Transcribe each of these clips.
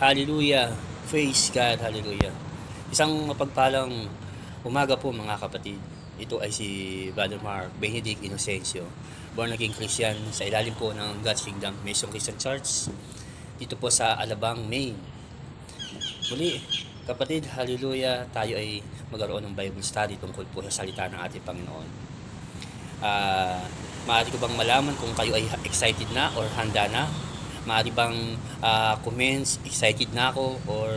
Hallelujah. Praise God. Hallelujah. Isang mapagpalang umaga po mga kapatid. Ito ay si Brother Mark Benedict Inocencio, born again Christian sa ilalim po ng God's Kingdom Mission Christian Church dito po sa Alabang, Maine. Muli, kapatid, hallelujah, tayo ay magkaroon ng Bible study tungkol po sa salita ng ating Panginoon. Maaari ko bang malaman kung kayo ay excited na or handa na? Maaari bang comments, excited na ako, or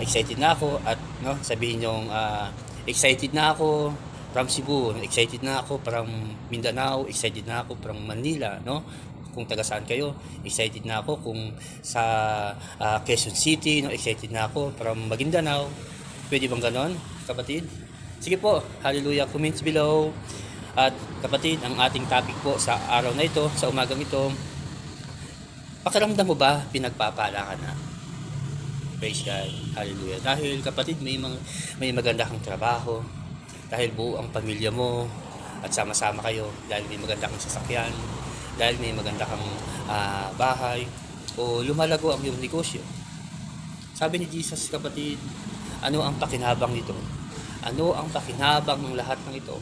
excited na ako, at no, sabihin nyo excited na ako from Cebu, excited na ako from Mindanao, excited na ako from Manila, no? Kung taga saan kayo, excited na ako. Kung sa Quezon City, no, excited na ako from Maguindanao. Pwede bang ganon, kapatid? Sige po, hallelujah, comments below. At kapatid, ang ating topic po sa araw na ito, sa umagang ito, pakiramdam mo ba pinagpapala ka na? Praise God, hallelujah. Dahil kapatid, may maganda kang trabaho, dahil buo ang pamilya mo at sama-sama kayo, dahil may maganda kang sasakyan, dahil may maganda kang bahay, o lumalago ang iyong negosyo. Sabi ni Jesus, kapatid, ano ang pakinabang nito? Ano ang pakinabang ng lahat ng ito?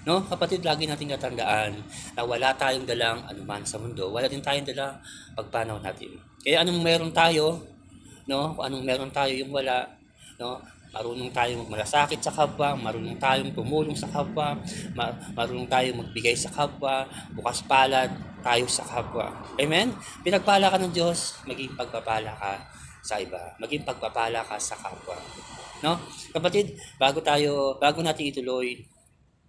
No, kapatid, lagi nating natandaan na wala tayong dalang anuman sa mundo. Wala din tayong dalang pagpanaw natin. Kaya anong meron tayo, no? Kung anong meron tayo yung wala, no? Marunong tayong magmalasakit sa kapwa, marunong tayong tumulong sa kapwa, marunong tayong magbigay sa kapwa, bukas palad tayo sa kapwa. Amen? Pinagpala ka ng Diyos, maging pagpapala ka sa iba, maging pagpapala ka sa kapwa. No? Kapatid, bago natin ituloy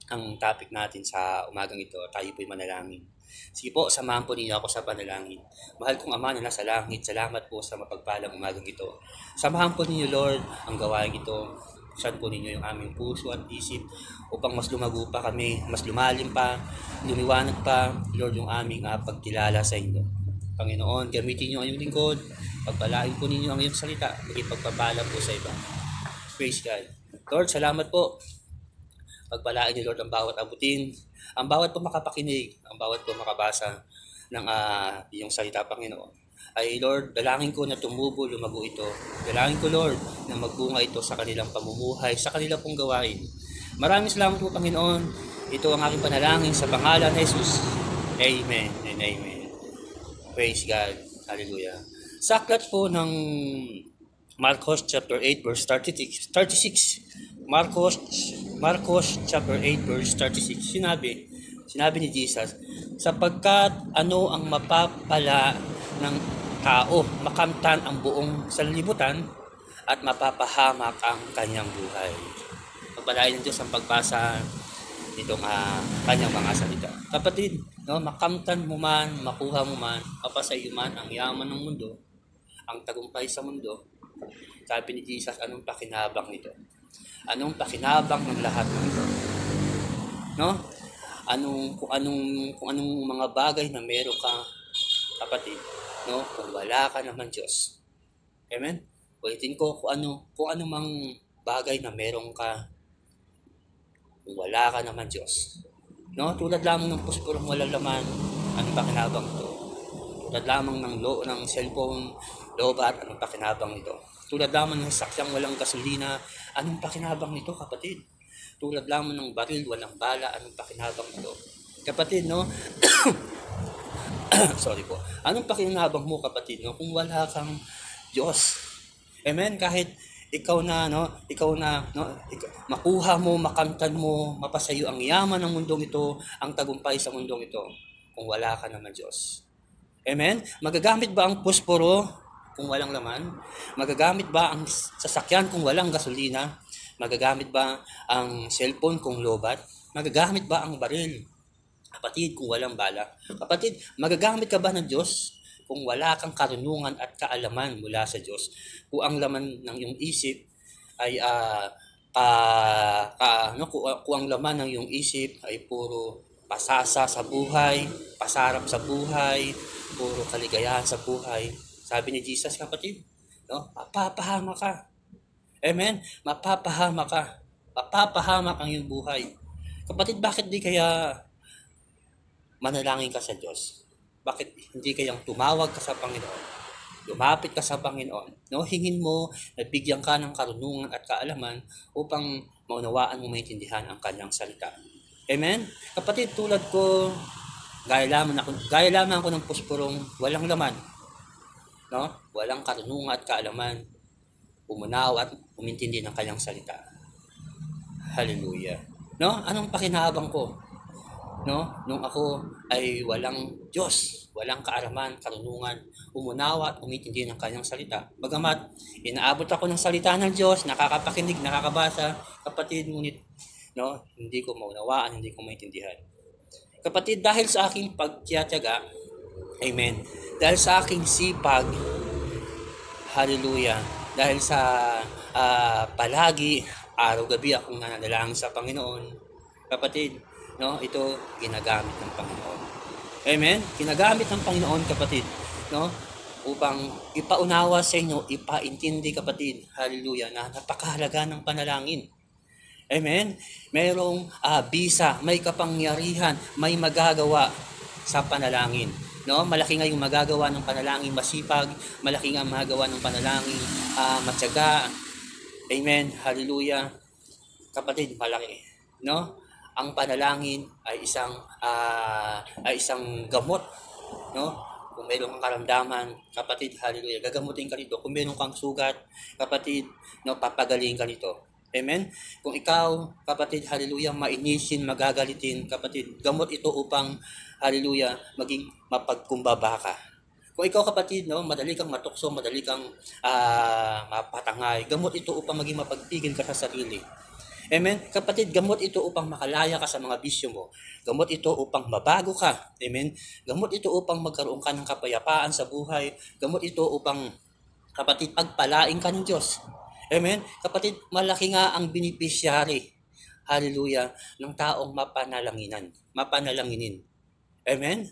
ang topic natin sa umagang ito, tayo po'y manalangin. Sige po, samahan po ninyo ako sa panalangin. Mahal kong Ama na nasa langit, salamat po sa mapagpalang umagang ito. Samahan po ninyo, Lord, ang gawain ito. Buksan po ninyo yung aming puso at isip upang mas lumago pa kami, mas lumalim pa, lumiwanag pa, Lord, yung aming pagkilala sa inyo. Panginoon, gamitin niyo ang iyong lingkod, pagpalain po ninyo ang iyong salita, maging pagpapala po sa iba. Praise God. Lord, salamat po. Pagpalain niyo, Lord, ang bawat abutin, ang bawat po makapakinig, ang bawat po makabasa ng iyong salita, Panginoon. Ay, Lord, dalangin ko na tumubo, lumago ito. Dalangin ko, Lord, na magbunga ito sa kanilang pamumuhay, sa kanilang pong gawain. Maraming salamat po, Panginoon. Ito ang aking panalangin sa pangalan ni Jesus. Amen and amen. Praise God. Hallelujah. Sa aklat po ng Marcos chapter 8 verse 36. Marcos chapter 8 verse 36. Sinabi ni Jesus, sapagkat ano ang mapapala ng tao, makamtan ang buong sanlibutan at mapapahamak ang kanyang buhay. Pagpalain ng Diyos ang pagbasa nitong kanyang mga salita. Kapatid, no, makamtan mo man, makuha mo man, mapasayo man ang yaman ng mundo, ang tagumpay sa mundo. Sabi ni Jesus, anong pakinabang nito? Anong pakinabang ng lahat ng ito? No? Kung anong mga bagay na meron ka, kapatid, no? Kung wala ka naman Diyos. Amen? Ulitin ko, kung ano mang bagay na meron ka, kung wala ka naman Diyos. No? Tulad lamang ng puspurong walang laman, anong pakinabang ito? Tulad lamang ng cellphone, lobat, anong pakinabang nito? Tulad lamang ng sakyang walang gasolina, anong pakinabang nito, kapatid? Tulad lamang ng baril, walang bala, anong pakinabang nito? Kapatid, no? Sorry po. Anong pakinabang mo, kapatid, no? Kung wala kang Diyos. Amen? Kahit ikaw na, makuha mo, makamtan mo, mapasayo ang yaman ng mundong ito, ang tagumpay sa mundong ito, kung wala ka naman Diyos. Amen? Magagamit ba ang pusporo kung walang laman? Magagamit ba ang sasakyan kung walang gasolina? Magagamit ba ang cellphone kung lobat? Magagamit ba ang baril, kapatid, kung walang bala? Kapatid, magagamit ka ba ng Diyos kung wala kang karunungan at kaalaman mula sa Diyos? Kung ang laman ng iyong isip ay kung ang laman ng iyong isip ay puro pasasa sa buhay, pasarap sa buhay, puro kaligayahan sa buhay. Sabi ni Jesus, kapatid, no? Mapapahamak ka. Amen? Mapapahamak ka. Mapapahamak ang iyong buhay. Kapatid, bakit di kaya manalangin ka sa Diyos? Bakit hindi kayang tumawag ka sa Panginoon? lumapit ka sa Panginoon, no? Hingin mo na bigyan ka ng karunungan at kaalaman upang maunawaan mo maintindihan ang kanyang salita. Amen? Kapatid, tulad ko, gaya lamang ako ng pusporong walang laman, no? Walang karunungan at kaalaman, umunaw at umintindi ng kanyang salita. Hallelujah. No? Anong pakinabang ko? No? Nung ako ay walang Diyos, walang kaaraman, karunungan, umunawa at umintindi ng kanyang salita. Bagamat inaabot ako ng salita ng Diyos, nakakapakinig, nakakabasa, kapatid, ngunit no, hindi ko maunawaan, hindi ko maintindihan. Kapatid, dahil sa aking pagtiyatiyaga, amen, dahil sa aking sipag, hallelujah, dahil sa palagi, araw-gabi akong nananalangin sa Panginoon, kapatid, no, ito ginagamit ng Panginoon. Amen? Ginagamit ng Panginoon, kapatid, no, upang ipaunawa sa inyo, ipaintindi, kapatid, hallelujah, na napakahalaga ng panalangin. Amen? Mayroong bisa, may kapangyarihan, may magagawa sa panalangin. No? Malaki nga yung magagawa ng panalangin masipag, malaki nga ang magagawa ng panalangin matyaga. Amen? Hallelujah. Kapatid, malaki. No? Ang panalangin ay isang gamot, no? Kung mayroong kang karamdaman, kapatid, hallelujah, gagamutin ka nito. Kung mayroong kang sugat, kapatid, no, papagaling ka nito. Amen? Kung ikaw, kapatid, hallelujah, mainisin, magagalitin, kapatid, gamot ito upang, hallelujah, maging mapagkumbaba ka. Kung ikaw, kapatid, no, madali kang matukso, madali kang mapatangay, gamot ito upang maging mapagpigil ka sa sarili. Amen? Kapatid, gamot ito upang makalaya ka sa mga bisyo mo. Gamot ito upang mabago ka. Amen? Gamot ito upang magkaroon ka ng kapayapaan sa buhay. Gamot ito upang, kapatid, pagpalain ka ng Diyos. Amen? Kapatid, malaki nga ang beneficiary, hallelujah, ng taong mapanalanginin. Amen?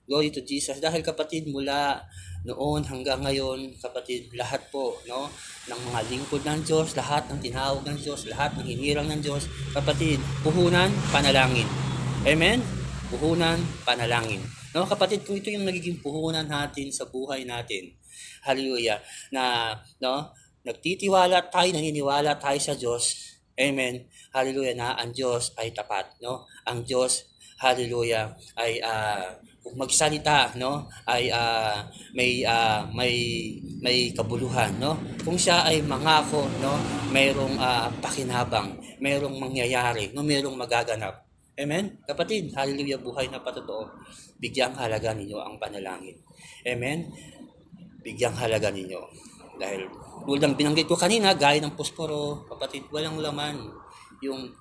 Glory to Jesus. Dahil, kapatid, mula noon hanggang ngayon, kapatid, lahat po, no, ng mga lingkod ng Diyos, lahat ng tinawag ng Diyos, lahat ng hinirang ng Diyos, kapatid, puhunan, panalangin. Amen? Puhunan, panalangin. No, kapatid, kung ito yung nagiging puhunan natin sa buhay natin, hallelujah, na, no, nagtitiwala tayo, naniniwala tayo sa Diyos. Amen. Hallelujah, na ang Diyos ay tapat, no? Ang Diyos, hallelujah, ay kung magsalita, no, ay may kabuluhan, no? Kung siya ay mangako, no, mayroong pakinabang, mayroong mangyayari, no, mayroong magaganap. Amen? Kapatid, hallelujah, buhay na patotoo. Bigyang halaga ninyo ang panalangin. Amen? Bigyang halaga ninyo. Dahil tulad binanggit ko kanina, gaya ng posporo, kapatid, walang laman yung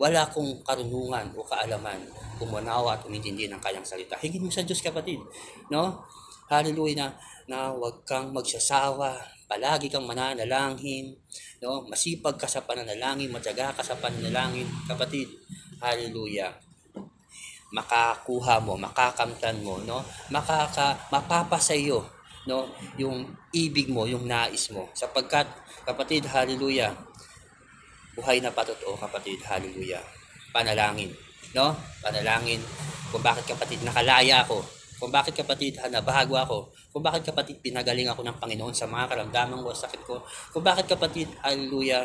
wala kong karunungan o kaalaman, umunawa at umintindi ng kanyang salita. Hingin mo sa Diyos, kapatid, no? Hallelujah, na huwag kang magsasawa, palagi kang mananalangin, no? Masipag ka sa pananalangin, matyaga ka sa pananalangin, kapatid. Hallelujah. Makakuha mo, makakamtan mo, no? Mapapasa iyo, no, yung ibig mo, yung nais mo, sapagkat, kapatid, hallelujah, buhay na patotoo, kapatid, hallelujah, panalangin, no, panalangin, kung bakit, kapatid, nakalaya ako, kung bakit, kapatid, nabago ako, kung bakit, kapatid, pinagaling ako ng Panginoon sa mga karamdaman ko, sakit ko, kung bakit, kapatid, hallelujah,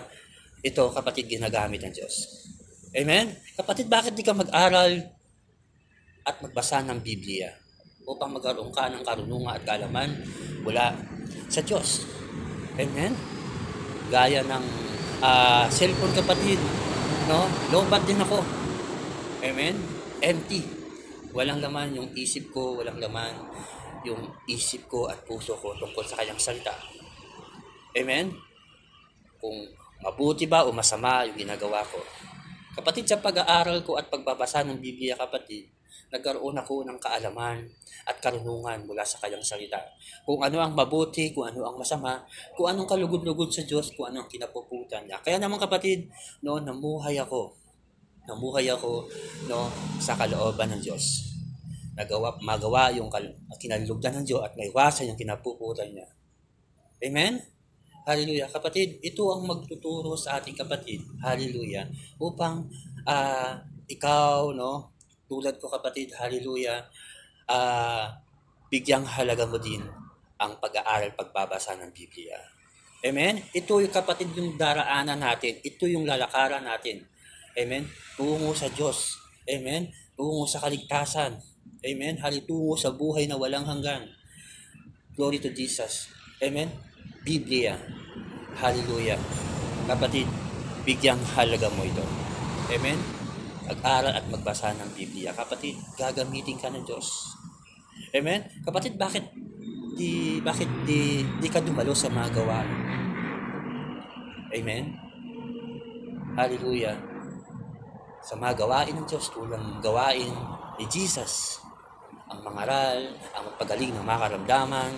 ito, kapatid, ginagamit ng Diyos. Amen? Kapatid, bakit di ka mag-aral at magbasa ng Biblia upang magkaroon ka ng karunungan at kaalaman mula sa Diyos? Amen? Gaya ng cellphone, kapatid, no? Lobat din ako. Amen? Empty. Walang laman yung isip ko, walang laman yung isip ko at puso ko tungkol sa kanyang salita. Amen? Kung mabuti ba o masama yung ginagawa ko. Kapatid, sa pag-aaral ko at pagbabasa ng Biblia, kapatid, nagkaroon ako ng kaalaman at karunungan mula sa kanyang salita. Kung ano ang mabuti, kung ano ang masama, kung anong kalugod-lugod sa Diyos, kung ano ang kinapuputan niya. Kaya naman, kapatid, no, namuhay ako, no, sa kalooban ng Diyos. Magawa yung kinalugdan ng Diyos at maiwasan yung kinapuputan niya. Amen? Hallelujah. Kapatid, ito ang magtuturo sa ating, kapatid. Hallelujah. Upang ikaw, no, tulad ko, kapatid, hallelujah, bigyang halaga mo din ang pag-aaral, pagbabasa ng Biblia. Amen? Ito yung kapatid yung daraanan natin. Ito yung lalakaran natin. Amen? Tungo sa Diyos. Amen? Tungo sa kaligtasan. Amen? Halitungo sa buhay na walang hanggan. Glory to Jesus. Amen? Biblia. Hallelujah. Kapatid, bigyang halaga mo ito. Amen? Mag-aral at magbasa ng Biblia. Kapatid, gagamitin ka ng Diyos. Amen? Kapatid, bakit di ka dumalo sa mga gawain? Amen? Hallelujah. Sa mga gawain ng Diyos, tulang gawain ni Jesus, ang mangaral, ang magpagaling ng mga karamdaman,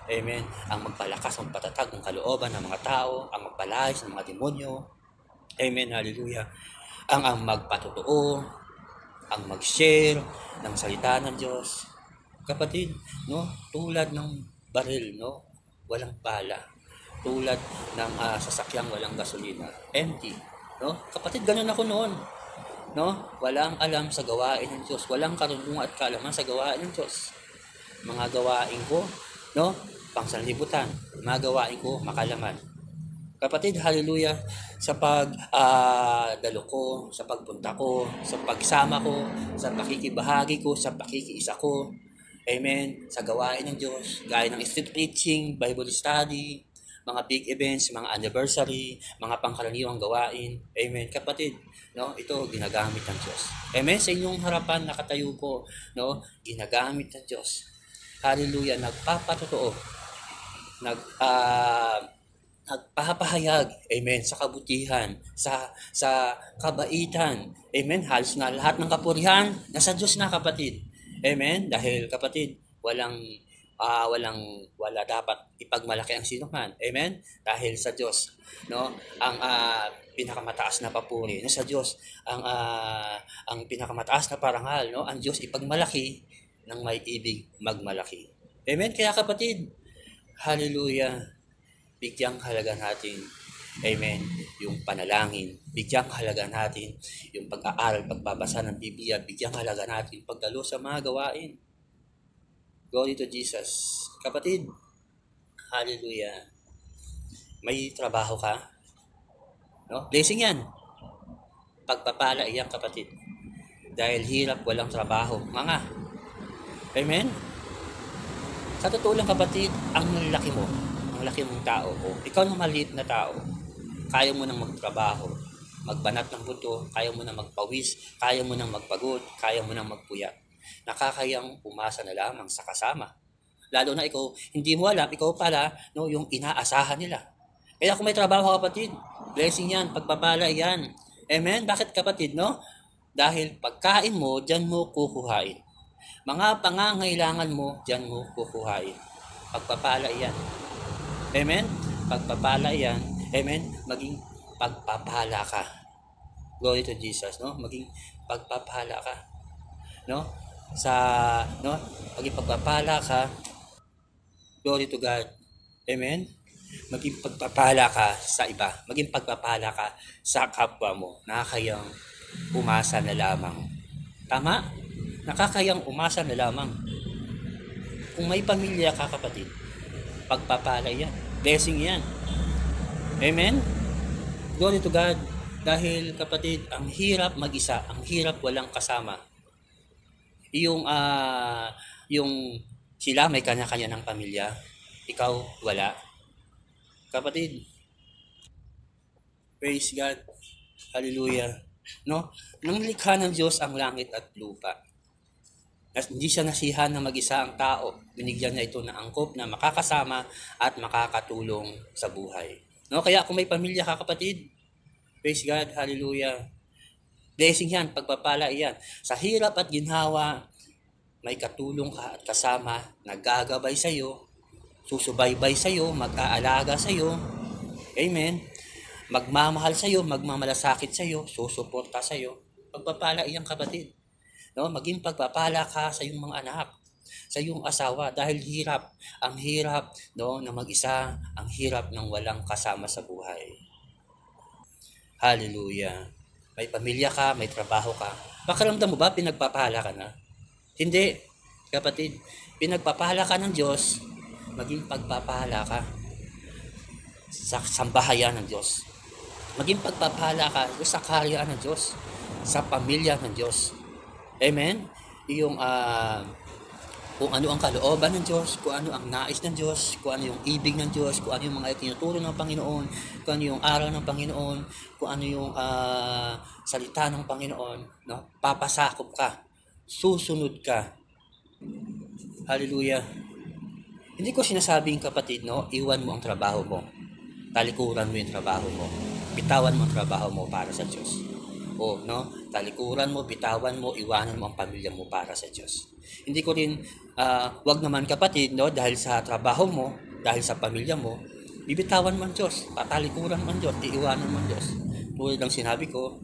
amen, ang magpalakas, ang patatag ng kalooban ng mga tao, ang magpalayas ng mga demonyo, amen, hallelujah, ang magpatotoo, ang mag-share ng salita ng Diyos. Kapatid, no, tulad ng baril, no, walang pala, tulad ng sasakyang walang gasolina, empty, no? Kapatid, ganun ako noon, no? Walang alam sa gawain ng Diyos, walang karunungan at kaalaman sa gawain ng Diyos. Mga gawain ko, no, pangsanlibutan, mga gawain ko makalaman. Kapatid, hallelujah, sa pagdalo ko, sa pagpunta ko, sa pagsama ko, sa pakikibahagi ko, sa pakikiisa ko, amen, sa gawain ng Diyos, gaya ng street preaching, Bible study, mga big events, mga anniversary, mga pangkaraniwang gawain. Amen. Kapatid, no, ito ginagamit ng Diyos. Amen. Sa inyong harapan nakatayo ko, no, ginagamit ng Diyos. Hallelujah. Nagpapatotoo. Nagpapahayag, amen, sa kabutihan, sa kabaitan. Amen. Halos na lahat ng kapurihan nasa Diyos na, kapatid. Amen. Dahil, kapatid, wala dapat ipagmalaki ang sinuman. Amen? Dahil sa Diyos, no, ang pinakamataas na papuri, no, sa Diyos ang pinakamataas na parangal, no, ang Diyos ipagmalaki ng may ibig magmalaki. Amen? Kaya kapatid, hallelujah, bigyang halaga natin, amen, yung panalangin, bigyang halaga natin yung pag-aaral, pagbabasa ng Biblia, bigyang halaga natin pagdalo sa mga gawain. Glory to Jesus. Kapatid, hallelujah. May trabaho ka? No? Blessing yan. Pagpapala iyan, kapatid. Dahil hirap, walang trabaho. Mga. Amen? Sa totoo lang, kapatid, ang laki mong tao, o ikaw na maliit na tao, kaya mo nang magtrabaho, magbanat ng buto, kaya mo nang magpawis, kaya mo nang magpagod, kaya mo nang magpuyat. Nakakayang umasa na lamang sa kasama. Lalo na ikaw, hindi mo alam, ikaw pala, no, yung inaasahan nila. Kaya kung may trabaho, kapatid, blessing yan, pagpapala yan. Amen? Bakit, kapatid, no? Dahil pagkain mo, dyan mo kukuhain. Mga pangangailangan mo, dyan mo kukuhain. Pagpapala yan. Amen? Pagpapala yan. Amen? Maging pagpapala ka. Glory to Jesus, no? Maging pagpapala ka. No? Maging pagpapala ka. Glory to God. Amen? Maging pagpapala ka sa iba. Maging pagpapala ka sa kapwa mo. Nakakayang umasa na lamang. Tama? Nakakayang umasa na lamang. Kung may pamilya ka, kapatid, pagpapala yan. Blessing yan. Amen? Glory to God. Dahil, kapatid, ang hirap mag-isa, ang hirap walang kasama. Yung sila may kanya-kanya ng pamilya, ikaw wala. Kapatid, praise God, hallelujah, no? Nang likha ng Diyos ang langit at lupa, hindi siya nasihan na mag-isa ang tao, binigyan niya ito ng angkop na makakasama at makakatulong sa buhay. No? Kaya kung may pamilya ka, kapatid, praise God, hallelujah, blessing yan, pagpapala yan. Sa hirap at ginhawa, may katulong ka at kasama, naggagabay sa iyo, susubaybay sa iyo, mag-aalaga sa iyo. Amen. Magmamahal sa iyo, magmamalasakit sa iyo, susuporta sa iyo. Pagpapala iyang, kapatid. No, maging pagpapala ka sa iyong mga anak, sa iyong asawa, dahil hirap, ang hirap, no, na mag-isa, ang hirap ng walang kasama sa buhay. Hallelujah. May pamilya ka, may trabaho ka. Pakiramdam mo ba pinagpapala ka na? Hindi, kapatid. Pinagpapala ka ng Diyos maging pagpapala ka sa sambahayan ng Diyos. Maging pagpapala ka sa kaharian ng Diyos, sa pamilya ng Diyos. Amen? Yung kung ano ang kalooban ng Diyos, kung ano ang nais ng Diyos, kung ano yung ibig ng Diyos, kung ano yung mga itinuturo ng Panginoon, kung ano yung aral ng Panginoon, kung ano yung salita ng Panginoon, no? Papasakop ka, susunod ka. Hallelujah. Hindi ko sinasabing, kapatid, no, iwan mo ang trabaho mo. Talikuran mo yung trabaho mo. Bitawan mo ang trabaho mo para sa Diyos. O, no? Talikuran mo, bitawan mo, iwanan mo ang pamilya mo para sa Diyos. Hindi ko rin, wag naman, kapatid, no, dahil sa trabaho mo, dahil sa pamilya mo, bibitawan mo ang Diyos, tatalikuran mo ang Diyos, iiwanan mo ang Diyos. Tulad ng sinabi ko,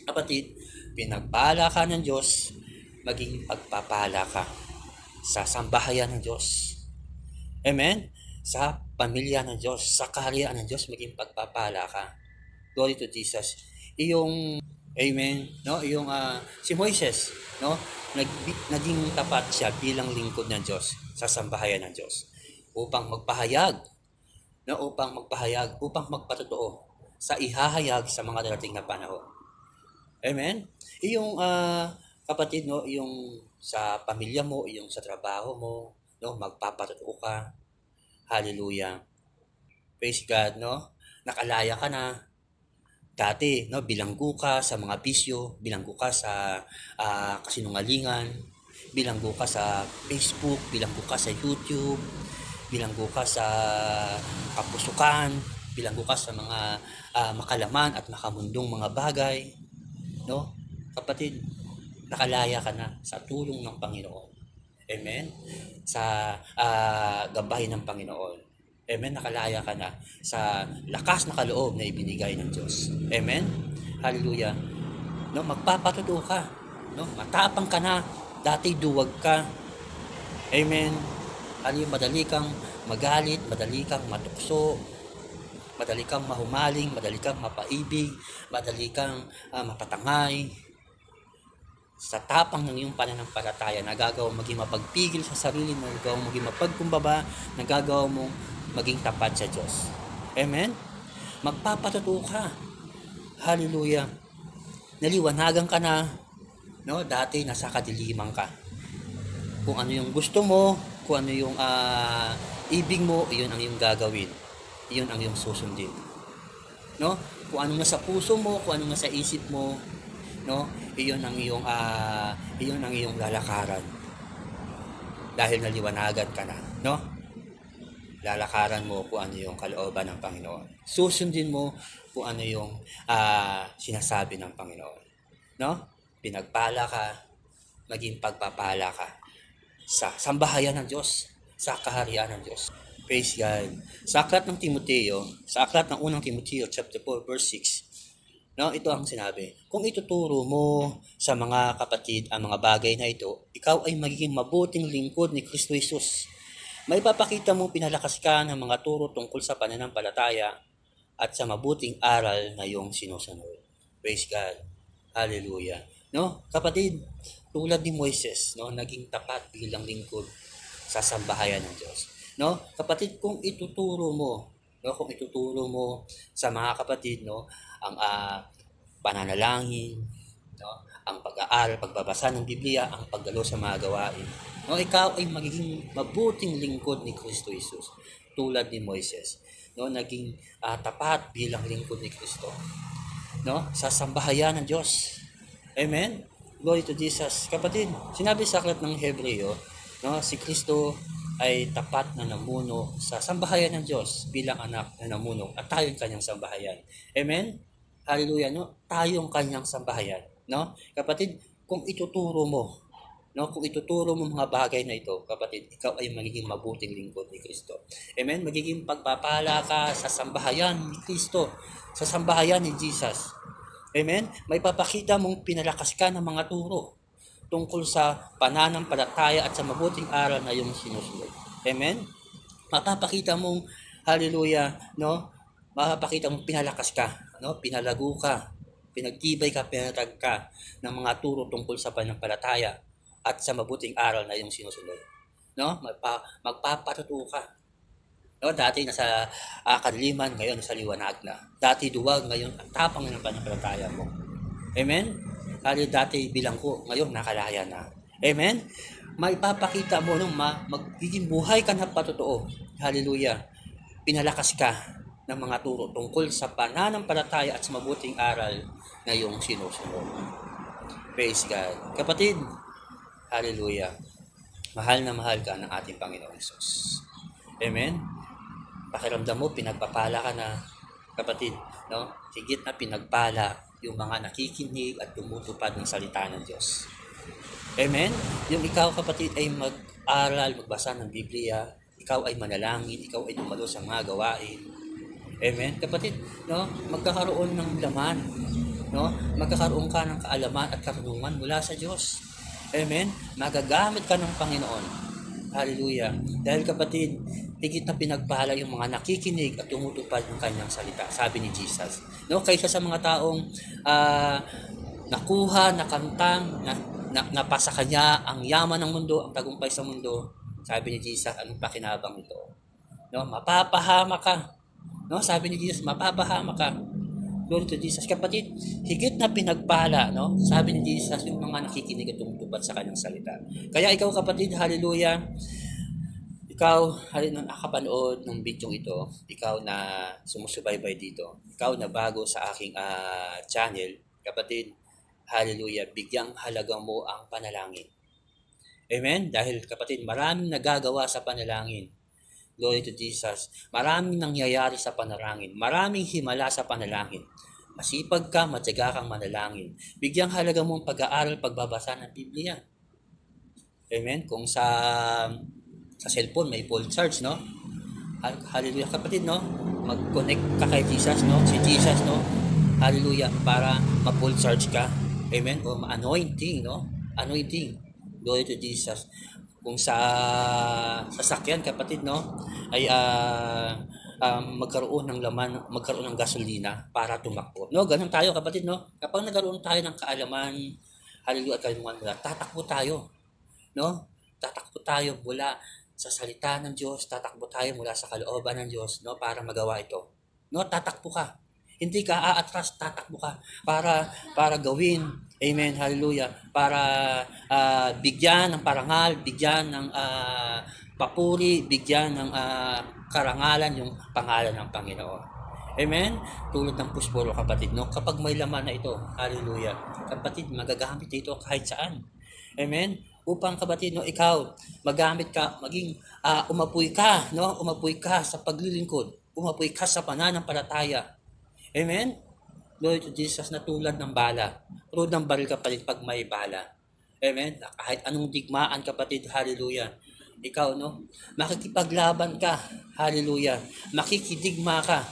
kapatid, pinagpala ka ng Diyos, maging pagpapala ka sa sambahayan ng Diyos. Amen? Sa pamilya ng Diyos, sa kaharian ng Diyos, maging pagpapala ka. Glory to Jesus. Iyong, amen, no? Iyong si Moises, no? Naging tapat siya bilang lingkod ng Diyos sa sambahayan ng Diyos upang magpahayag, no? Upang magpatotoo sa ihahayag sa mga darating na panahon. Amen? Iyong kapatid, no, yung sa pamilya mo, yung sa trabaho mo, no, magpapatotoo ka. Hallelujah. Praise God, no? Nakalaya ka na. Dati, no, bilanggo ka sa mga bisyo, bilanggo ka sa kasinungalingan, bilanggo ka sa Facebook, bilanggo ka sa YouTube, bilanggo ka sa kapusukan, bilanggo ka sa mga makalaman at makamundong mga bagay, no? Kapatid, nakalaya ka na sa tulong ng Panginoon. Amen? Sa gabahin ng Panginoon. Amen? Nakalaya ka na sa lakas na kaloob na ibinigay ng Diyos. Amen? Hallelujah. No, magpapatotoo ka. No, matapang ka na. Dati duwag ka. Amen? Hallelujah. Madali kang magalit, madali kang matukso, madali kang mahumaling, madali kang mapaibig, madali kang mapatangay. Sa tapang ng iyong pananampalataya, nagagawa mong maging mapagpigil sa sarili mo, nagagawa mong maging mapagkumbaba, nagagawa mong maging tapat sa Diyos. Amen? Magpapatotoo ka. Hallelujah. Naliwanagan ka na, no? Dati nasa kadiliman ka. Kung ano yung gusto mo, kung ano yung ibig mo, iyon ang iyong gagawin. Iyon ang iyong susundin. No? Kung ano nasa puso mo, kung ano nasa isip mo, no? Iyon ang iyong lalakaran. Dahil naliwanagan ka na, no? Lalakaran mo kung ano yung kalooban ng Panginoon. Susundin mo kung ano yung sinasabi ng Panginoon. No? Pinagpala ka, maging pagpapala ka sa sambahayan ng Diyos, sa kaharian ng Diyos. Praise God. Sa aklat ng Timoteo, sa aklat ng unang Timoteo chapter 4 verse 6, no, ito ang sinabi. Kung ituturo mo sa mga kapatid ang mga bagay na ito, ikaw ay magiging mabuting lingkod ni Kristo Jesus. May papakita mo pinalakas ka ng mga turo tungkol sa pananampalataya at sa mabuting aral na iyong sinusunod. Praise God. Hallelujah. No, kapatid, tulad ni Moises, no, naging tapat bilang lingkod sa sambahayan ng Diyos. No, kapatid, kung ituturo mo, no, kung ituturo mo sa mga kapatid, no, ang pananalangin, no, ang pag-aaral, pagbabasa ng Biblia, ang pagdalo sa mga gawain, no, ikaw ay magiging mabuting lingkod ni Kristo Jesus, tulad ni Moises, no, naging tapat bilang lingkod ni Kristo, no, sa sambahayan ng Diyos. Amen? Glory to Jesus. Kapatid, sinabi sa aklat ng Hebreo, no, si Kristo ay tapat na namuno sa sambahayan ng Diyos bilang anak na namuno at tayo ang kanyang sambahayan. Amen? Hallelujah, no? Tayong kanyang sambahayan, no? Kapatid, kung ituturo mo, no, kung ituturo mo mga bagay na ito, kapatid, ikaw ay magiging mabuting lingkod ni Kristo. Amen? Magiging pagpapala ka sa sambahayan ni Kristo, sa sambahayan ni Jesus. Amen? May papakita mong pinalakas ka ng mga turo tungkol sa pananampalataya at sa mabuting aral na iyong sinusunod. Amen? Mapapakita mong, hallelujah, no? Mapapakita mong pinalakas ka, no? Pinalago ka, pinagtibay ka, pinatag ka ng mga turo tungkol sa pananampalataya at sa mabuting aral na iyong sinusunod. No? Magpapatotoo ka. No, dati nasa kadiliman, ngayon nasa liwanag na. Dati duwag, ngayon ang tapang ng pananampalataya mo. Amen? Dati bilanggo, ngayon nakalaya na. Amen? Maipapakita mo nung magiging buhay ka na patotoo. Hallelujah. Pinalakas ka ng mga turo tungkol sa pananampalataya at sa mabuting aral na iyong sinusunod. Praise God. Kapatid, hallelujah. Mahal na mahal ka ng ating Panginoong Hesus. Amen? Pakiramdam mo, pinagpapala ka na, kapatid, no? Higit na pinagpala yung mga nakikinig at tumutupad ng salita ng Diyos. Amen? Yung ikaw, kapatid, ay mag-aral, magbasa ng Biblia, ikaw ay manalangin, ikaw ay dumalo sa mga gawain. Amen? Kapatid, no? Magkakaroon ng laman, no? Magkakaroon ka ng kaalaman at karunungan mula sa Diyos. Amen? Magagamit ka ng Panginoon. Hallelujah. Dahil kapatid, higit na pinagpala yung mga nakikinig at tumutupad ng kanyang salita. Sabi ni Jesus. No? Kaysa sa mga taong nakuha, nakantang, napasa kanya ang yaman ng mundo, ang tagumpay sa mundo. Sabi ni Jesus, anong pakinabang ito? No? Mapapahama ka. No? Sabi ni Jesus, mapapahama ka. Glory to Jesus. Kapatid, higit na pinagpala, no? Sabi ni Jesus, yung mga nakikinig at tumutupad sa kanyang salita. Kaya ikaw, kapatid, hallelujah, ikaw, na nakapanood ng video ito, ikaw na sumusubaybay dito, ikaw na bago sa aking channel, kapatid, hallelujah, bigyang halaga mo ang panalangin. Amen? Dahil, kapatid, maraming nagagawa sa panalangin. Glory to Jesus. Maraming nangyayari sa panalangin. Maraming himala sa panalangin. Masipag ka, matyaga kang manalangin. Bigyang halaga mo ang pag-aaral, pagbabasa ng Biblia. Amen? Kung sa cellphone may full charge, no? Hallelujah, kapatid, no? Mag-connect ka kay Jesus, no? Si Jesus, no? Hallelujah, para ma-full charge ka. Amen? O ma-anointing, no? Anointing. Glory to Jesus. Kung sa sasakyan, kapatid, no, ay magkaroon ng laman, magkaroon ng gasolina para tumakbo. No, ganun tayo, kapatid, no? Kapag nagkaroon tayo ng kaalaman, hallelujah, at kaalaman mula, tatakbo tayo, no? Tatakbo tayo mula sa salita ng Diyos, tatakbo tayo mula sa kalooban ng Diyos, no, para magawa ito. No, tatakbo ka. Hindi ka aatras, tatakbo ka para gawin, amen, hallelujah, para bigyan ng parangal, bigyan ng papuri, bigyan ng karangalan yung pangalan ng Panginoon. Amen? Tulad ng pusporo, kapatid, no? Kapag may laman na ito, hallelujah, kapatid, magagamit ito kahit saan. Amen? Upang, kapatid, no, ikaw magamit ka, maging umapoy ka, no? Umapoy ka sa paglilingkod, umapoy ka sa pananampalataya. Amen? Glory to Jesus, na tulad ng bala. Tulad ng baril, kapatid, pag may bala. Amen? Kahit anong digmaan, kapatid, hallelujah. Ikaw, no? Makikipaglaban ka, hallelujah. Makikidigma ka.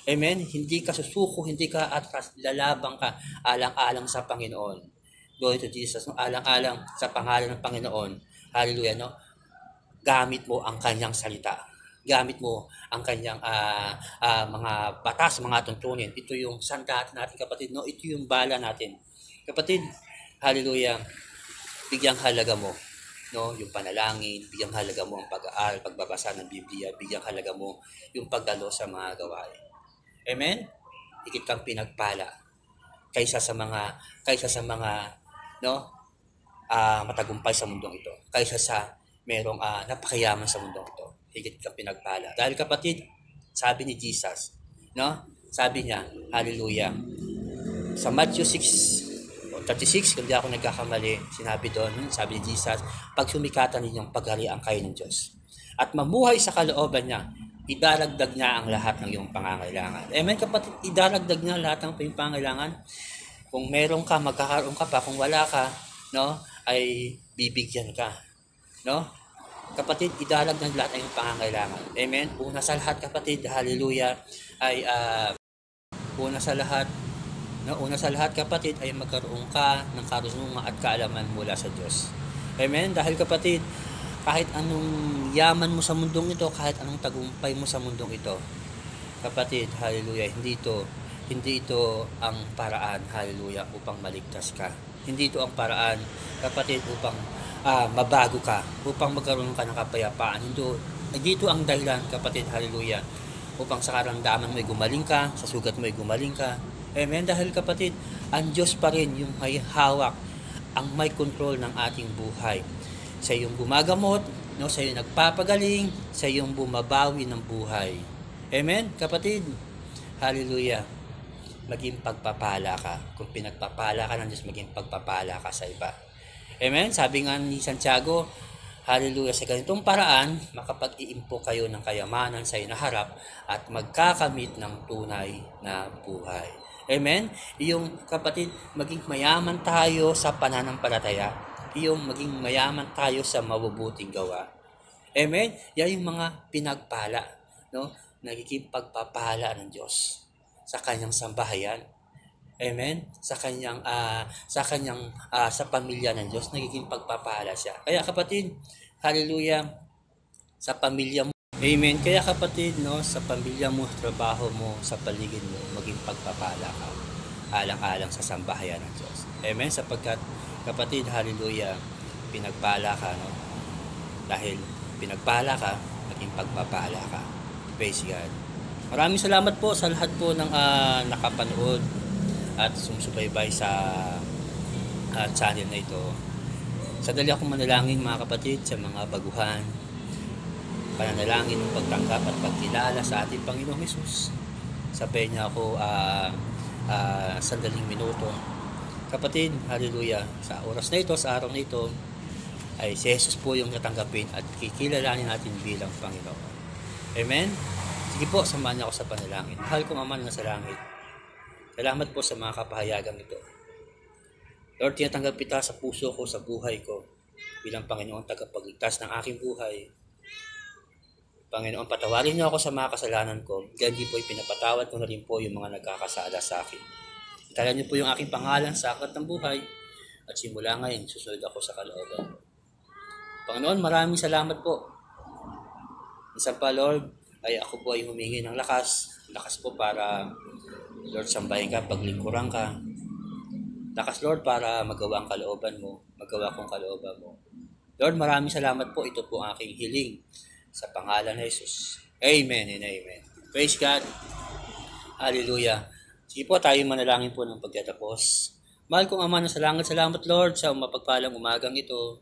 Amen? Hindi ka susuko, hindi ka atras, lalabang ka, alang-alang sa Panginoon. Glory to Jesus, no? Alang-alang sa pangalan ng Panginoon. Hallelujah, no? Gamit mo ang kanyang salita. Gamit mo ang kanyang mga batas, mga tuntunin. Ito yung sandata natin, kapatid, no? Ito yung bala natin. Kapatid, hallelujah, bigyang halaga mo, no? Yung panalangin, bigyang halaga mo ang pag-aaral, pagbabasa ng Biblia, bigyang halaga mo yung pagdalo sa mga gawain. Amen? Higit kang pinagpala kaysa sa mga no? Matagumpay sa mundong ito. Kaysa sa merong napakayaman sa mundong ito. Higit kang pinagpala. Dahil, kapatid, sabi ni Jesus, no? Sabi niya, hallelujah, sa Matthew 6:36, kung di ako nagkakamali, sinabi doon, sabi ni Jesus, pag sumikatan ninyong pagharian kayo ng Diyos at mamuhay sa kalooban niya, idaragdag niya ang lahat ng iyong pangangailangan. Amen, kapatid, idaragdag niya lahat ng iyong pangangailangan. Kung meron ka, magkakaroon ka pa. Kung wala ka, no, ay bibigyan ka, no? Kapatid, idalag ng lahat ng pangangailangan. Amen? Una sa lahat, kapatid, hallelujah, ay una sa lahat, kapatid, ay magkaroon ka ng karunungan at kaalaman mula sa Diyos. Amen? Dahil, kapatid, kahit anong yaman mo sa mundong ito, kahit anong tagumpay mo sa mundong ito, kapatid, hallelujah, hindi ito ang paraan, hallelujah, upang maligtas ka. Hindi ito ang paraan, kapatid, upang mabago ka, upang magkaroon ka ng kapayapaan. Dito ang dahilan, kapatid, hallelujah, upang sa karamdaman mo ay gumaling ka, sa sugat mo ay gumaling ka. Amen. Dahil kapatid, ang Diyos pa rin yung may hawak, ang may control ng ating buhay. Sa yung gumagamot, no, sa yung nagpapagaling, sa yung bumabawi ng buhay. Amen, kapatid. Hallelujah. Maging pagpapala ka. Kung pinagpapala ka ng Diyos, maging pagpapala ka sa iba. Amen. Sabi nga ni Santiago, hallelujah, sa ganitong paraan, makapag-iimpo kayo ng kayamanan sa inaharap at magkakamit ng tunay na buhay. Amen? Yung kapatid, maging mayaman tayo sa pananampalataya. Yung maging mayaman tayo sa mabubuting gawa. Amen? Yan yung mga pinagpala, no? Nagiging pagpapala ng Diyos sa kanyang sambahayan. Amen? Sa pamilya ng Diyos, nagiging pagpapala siya. Kaya kapatid, hallelujah, sa pamilya mo. Amen. Kaya kapatid, no, sa pamilya mo, trabaho mo, sa paligid mo, maging pagpapala ka. Alang-alang sa sambahayan ng Diyos. Amen? Sapagkat, kapatid, hallelujah, pinagpala ka, no? Dahil pinagpala ka, maging pagpapala ka. Praise God. Maraming salamat po sa lahat po ng nakapanood at sumusubaybay sa channel na ito. Sadali akong manalangin mga kapatid sa mga baguhan. Pananalangin ng pagtanggap at pagkilala sa ating Panginoong Hesus. Sabihin niya ako sandaling minuto. Kapatid, hallelujah, sa oras na ito, sa araw na ito, ay si Jesus po yung natanggapin at kikilalanin natin bilang Panginoon. Amen? Sige po, samahan niyo ako sa panalangin. Mahal kong Ama na sa langit, salamat po sa mga kapahayagang ito. Lord, tinatanggap kita sa puso ko, sa buhay ko, bilang Panginoon tagapagligtas ng aking buhay. Panginoon, patawarin niyo ako sa mga kasalanan ko. Ganyan po ipinapatawad ko na rin po yung mga nagkakasala sa akin. Italan niyo po yung aking pangalan sa aklat ng buhay at simula ngayon, susunod ako sa kalooban. Panginoon, maraming salamat po. Isa pa, Lord, ay ako po ay humingi ng lakas. Lakas po para, Lord, sambahin ka, paglingkuran ka. Lakas, Lord, para magawa ang kalooban mo. Magawa kong kalooban mo. Lord, maraming salamat po. Ito po ang aking hiling sa pangalan ni Jesus. Amen and amen. Praise God. Hallelujah. Sige po, tayo manalangin po ng pagtatapos. Mahal kong Ama na sa langit, salamat, Lord, sa mapagpalang umagang ito.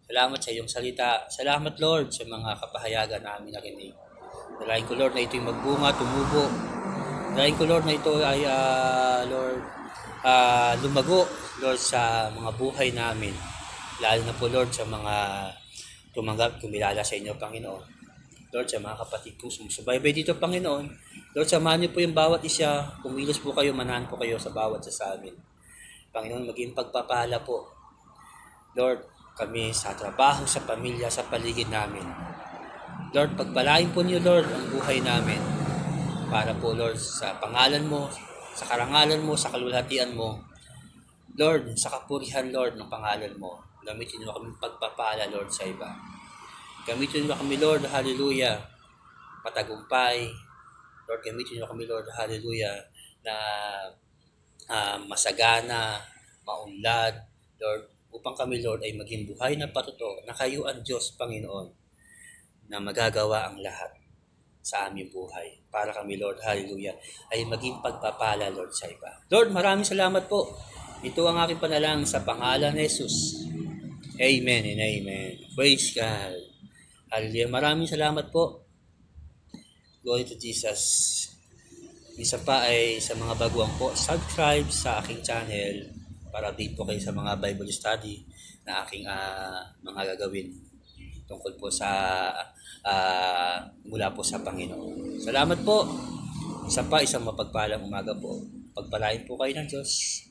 Salamat sa iyong salita. Salamat, Lord, sa mga kapahayagan namin nakinig. Dalahin ko, Lord, na ito'y magbunga, tumubo. Dalahin ko, Lord, na ito ay, lumago, Lord, sa mga buhay namin. Lalo na po, Lord, sa mga tumanggap, kumilala sa inyo, Panginoon. Lord, sa mga kapatid kong sumusubaybay dito, Panginoon. Lord, samahan niyo po yung bawat isa. Kumilos po kayo, manahan po kayo sa bawat sa amin. Panginoon, maging pagpapala po. Lord, kami sa trabaho, sa pamilya, sa paligid namin. Lord, pagpalain po niyo, Lord, ang buhay namin. Para po, Lord, sa pangalan mo, sa karangalan mo, sa kalulhatian mo. Lord, sa kapurihan, Lord, ng pangalan mo. Gamitin mo kami pagpapala, Lord, sa iba. Gamitin mo kami, Lord, hallelujah, matagumpay. Lord, gamitin mo kami, Lord, hallelujah, na masagana, maunlad, Lord, upang kami, Lord, ay maging buhay na patuto na kayo ang Diyos, Panginoon, na magagawa ang lahat sa aming buhay. Para kami, Lord, hallelujah, ay maging pagpapala, Lord, sa iba. Lord, maraming salamat po. Ito ang aking panalangin sa pangalan ni Jesus. Amen and amen. Praise God. Hallelujah. Maraming salamat po. Glory to Jesus. Isa pa ay sa mga baguhan po, subscribe sa aking channel para update po kayo sa mga Bible study na aking mga gagawin tungkol po sa mula po sa Panginoon. Salamat po. Isa pa, isang mapagpalang umaga po. Pagpalain po kayo ng Diyos.